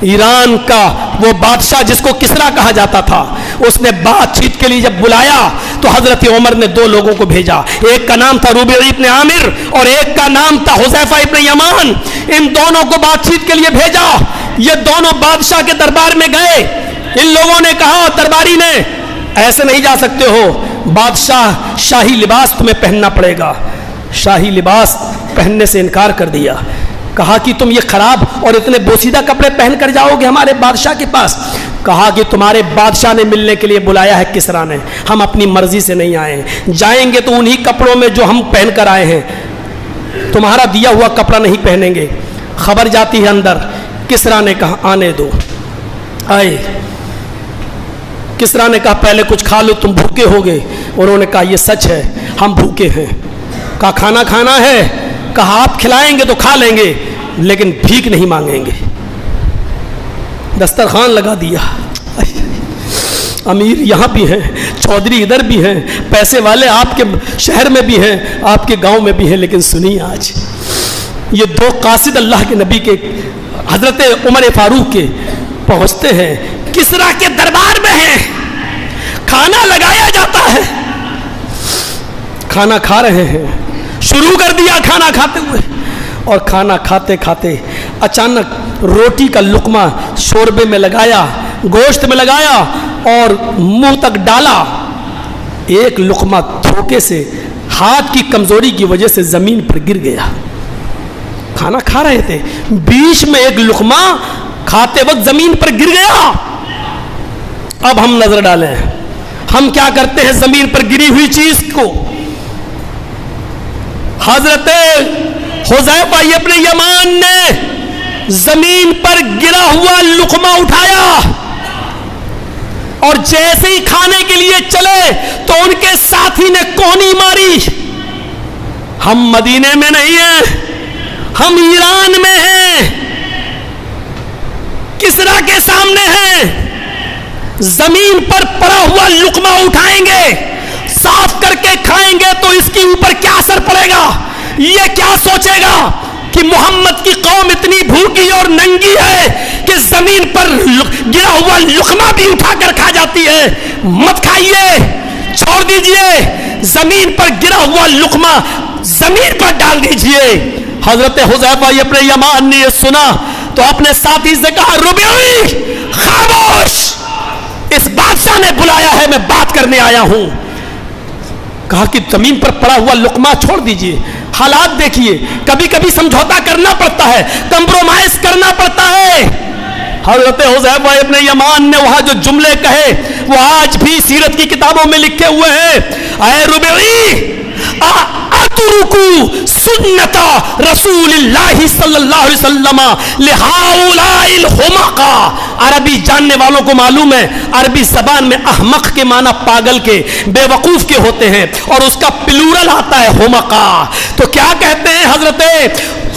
ایران کا وہ بادشاہ جس کو کسرا کہا جاتا تھا، اس نے بات چیت کے لیے جب بلایا تو حضرت عمر نے دو لوگوں کو بھیجا، ایک کا نام تھا ربیع ابن عامر اور ایک کا نام تھا حذیفہ ابن یمان۔ ان دونوں کو بات چیت کے لیے بھیجا، یہ دونوں بادشاہ کے دربار میں گئے۔ ان لوگوں نے کہا درباری نے ایسے نہیں جا سکتے ہو، بادشاہ شاہی لباس تمہیں پہننا پڑے گا۔ شاہی لباس پہننے سے انکار کر دیا، کہا کہ تم یہ خراب اور اتنے بوسیدہ کپڑے پہن کر جاؤ گے ہمارے بادشاہ کے پاس؟ کہا کہ تمہارے بادشاہ نے ملنے کے لیے بلایا ہے کسرا نے، ہم اپنی مرضی سے نہیں آئے ہیں، جائیں گے تو انہی کپڑوں میں جو ہم پہن کر آئے ہیں، تمہارا دیا ہوا کپڑا نہیں پہنیں گے۔ خبر جاتی ہے اندر، کسرا نے کہا آنے دو۔ آئے، کسرا نے کہا پہلے کچھ کھا لو، تم بھوکے ہوگے۔ انہوں نے کہا یہ سچ ہے، ہم بھوکے ہیں۔ کہا کھانا کھانا ہے؟ کہا آپ کھلائیں گے تو کھا لیں گے لیکن بھیک نہیں مانگیں گے۔ دسترخوان لگا دیا، امیر یہاں بھی ہیں، چودھری ادھر بھی ہیں، پیسے والے آپ کے شہر میں بھی ہیں، آپ کے گاؤں میں بھی ہیں، لیکن سنیے آج یہ دو قاصد اللہ کے نبی کے حضرت عمر فاروق کے پہنچتے ہیں، کسرا کے دربار میں ہیں، کھانا لگایا جاتا ہے، کھانا کھا رہے ہیں، شروع کر دیا کھانا کھاتے ہوئے، اور کھانا کھاتے کھاتے اچانک روٹی کا لقمہ شوربے میں لگایا، گوشت میں لگایا اور منہ تک ڈالا، ایک لقمہ دھوکے سے ہاتھ کی کمزوری کی وجہ سے زمین پر گر گیا۔ کھانا کھا رہے تھے، بیچ میں ایک لقمہ کھاتے وقت زمین پر گر گیا۔ اب ہم نظر ڈالیں، ہم کیا کرتے ہیں زمین پر گری ہوئی چیز کو؟ حضرت حذیفہ ابن یمان نے زمین پر گرا ہوا لقمہ اٹھایا اور جیسے ہی کھانے کے لیے چلے تو ان کے ساتھی نے کونی ماری۔ ہم مدینے میں نہیں ہیں، ہم ایران میں ہیں، کسرا کے سامنے ہیں، زمین پر پڑا ہوا لقمہ اٹھائیں گے، صاف کر کے کھائیں گے تو اس کے اوپر کیا اثر پڑے گا؟ یہ کیا سوچے گا کہ محمد کی قوم اتنی بھوکی اور ننگی ہے کہ زمین پر گرا ہوا لقمہ بھی اٹھا کر کھا جاتی ہے؟ مت کھائیے، چھوڑ دیجئے، زمین پر گرا ہوا لقمہ زمین پر ڈال دیجئے۔ حضرت حذیفہ ابن یمان نے یہ سنا تو اپنے ساتھی سے کہا ربیع خاموش، اس بادشاہ نے بلایا ہے، میں بات کرنے آیا ہوں۔ کہا کہ زمین پر پڑا ہوا لقمہ چھوڑ دیجئے، حالات دیکھیے، کبھی کبھی سمجھوتا کرنا پڑتا ہے، کمپرومائز کرنا پڑتا ہے۔ حضرت حذیفہ ابن یمان نے وہاں جو جملے کہے وہ آج بھی سیرت کی کتابوں میں لکھے ہوئے ہیں۔ اے ربیع اترکو سنت رسول اللہ صلی اللہ علیہ وسلم لہؤلاء الحمقا۔ عربی جاننے والوں کو معلوم ہے عربی زبان میں احمق کے معنی پاگل کے، بے وقوف کے ہوتے ہیں، اور اس کا پلورل آتا ہے حمقا۔ تو کیا کہتے ہیں حضرت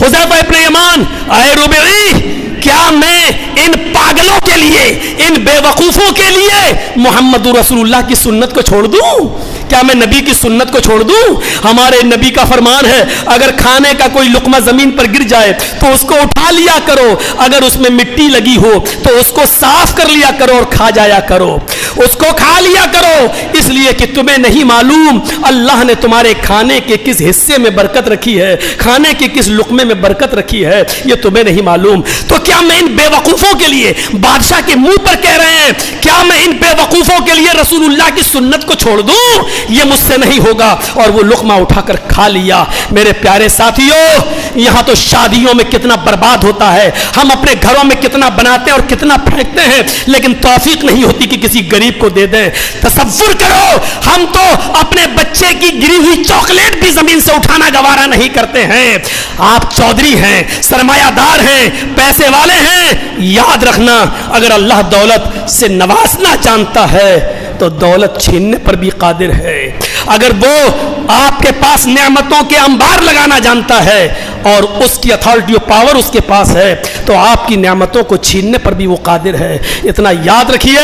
حذیفہ ابن یمان، اے ربیع کیا میں ان پاگلوں کے لیے، ان بے وقوفوں کے لیے محمد رسول اللہ کی سنت کو چھوڑ دوں؟ کیا میں نبی کی سنت کو چھوڑ دوں؟ ہمارے نبی کا فرمان ہے اگر کھانے کا کوئی لقمہ زمین پر گر جائے تو اس کو اٹھا لیا کرو، اگر اس میں مٹی لگی ہو تو اس کو صاف کر لیا کرو اور کھا جایا کرو، اس کو کھا لیا کرو، اس لیے کہ تمہیں نہیں معلوم اللہ نے تمہارے کھانے کے کس حصے میں برکت رکھی ہے، کھانے کے کس لقمے میں برکت رکھی ہے، یہ تمہیں نہیں معلوم۔ تو کیا میں ان بے وقوفوں کے لیے بادشاہ کے منہ پر کہہ رہے ہیں، کیا میں ان بے وقوفوں کے لیے رسول اللہ کی سنت کو چھوڑ دوں؟ یہ مجھ سے نہیں ہوگا۔ اور وہ لقمہ اٹھا کر کھا لیا۔ میرے پیارے ساتھیوں، یہاں تو شادیوں میں کتنا برباد ہوتا ہے، ہم اپنے گھروں میں کتنا بناتے ہیں اور کتنا پھینکتے ہیں، لیکن توفیق نہیں ہوتی کہ کسی غریب کو دے دیں۔ تصور کرو، ہم تو اپنے بچے کی گری ہوئی چاکلیٹ بھی زمین سے اٹھانا گوارا نہیں کرتے ہیں۔ آپ چودھری ہیں، سرمایہ دار ہیں، پیسے والے ہیں، یاد رکھنا اگر اللہ دولت سے نوازنا جانتا ہے تو دولت چھیننے پر بھی قادر ہے۔ اگر وہ آپ کے پاس نعمتوں کے انبار لگانا جانتا ہے اور اس کی اتھارٹی و پاور اس کے پاس ہے تو آپ کی نعمتوں کو چھیننے پر بھی وہ قادر ہے. اتنا یاد رکھیے,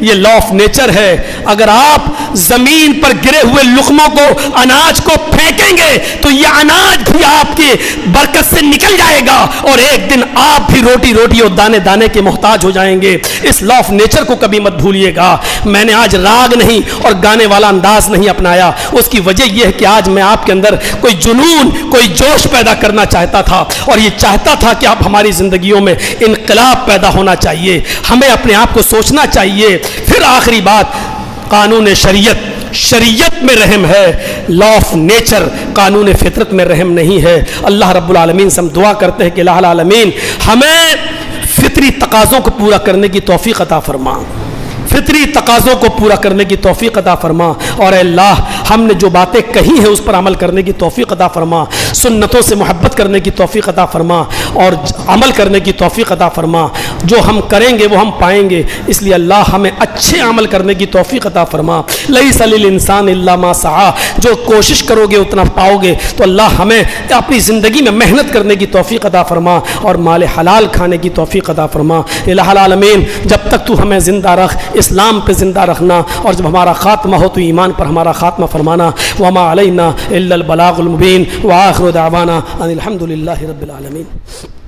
یہ لا آف نیچر ہے. اگر آپ زمین پر گرے ہوئے لقموں کو, اناج کو پھینکیں گے تو یہ اناج بھی آپ کی برکت سے نکل جائے گا اور ایک دن آپ بھی روٹی اور دانے دانے کے محتاج ہو جائیں گے. اس لا آف نیچر کو کبھی مت بھولیے گا. میں نے آج راگ نہیں اور گانے والا انداز نہیں اپنایا, اس کی وجہ یہ ہے کہ آج میں آپ کے اندر کوئی جنون, کوئی جوش پیدا کرنا چاہتا تھا اور یہ چاہتا تھا کہ اب ہماری زندگیوں میں انقلاب پیدا ہونا چاہیے. ہمیں اپنے آپ کو سوچنا چاہیے. پھر آخری بات, قانون شریعت میں رحم ہے, لا آف نیچر قانون فطرت میں رحم نہیں ہے. اللہ رب العالمین سے ہم دعا کرتے ہیں کہ الہ العالمین ہمیں فطری تقاضوں کو پورا کرنے کی توفیق عطا فرما, فطری تقاضوں کو پورا کرنے کی توفیق عطا فرما. اور اے اللہ, ہم نے جو باتیں کہی ہیں اس پر عمل کرنے کی توفیق عطا فرما, سنتوں سے محبت کرنے کی توفیق عطا فرما اور عمل کرنے کی توفیق عطا فرما. جو ہم کریں گے وہ ہم پائیں گے, اس لیے اللہ ہمیں اچھے عمل کرنے کی توفیق عطا فرما. لیس للانسان الا ما سعی, جو کوشش کرو گے اتنا پاؤ گے. تو اللہ ہمیں اپنی زندگی میں محنت کرنے کی توفیق عطا فرما اور مال حلال کھانے کی توفیق عطا فرما. الہ العالمین جب تک تو ہمیں زندہ رکھ, اسلام پہ زندہ رکھنا, اور جب ہمارا خاتمہ ہو تو ایمان پر ہمارا خاتمہ فرمانا. وما علینا الا البلاغ المبین. وآخر دعوانا ان الحمد للہ رب العالمین.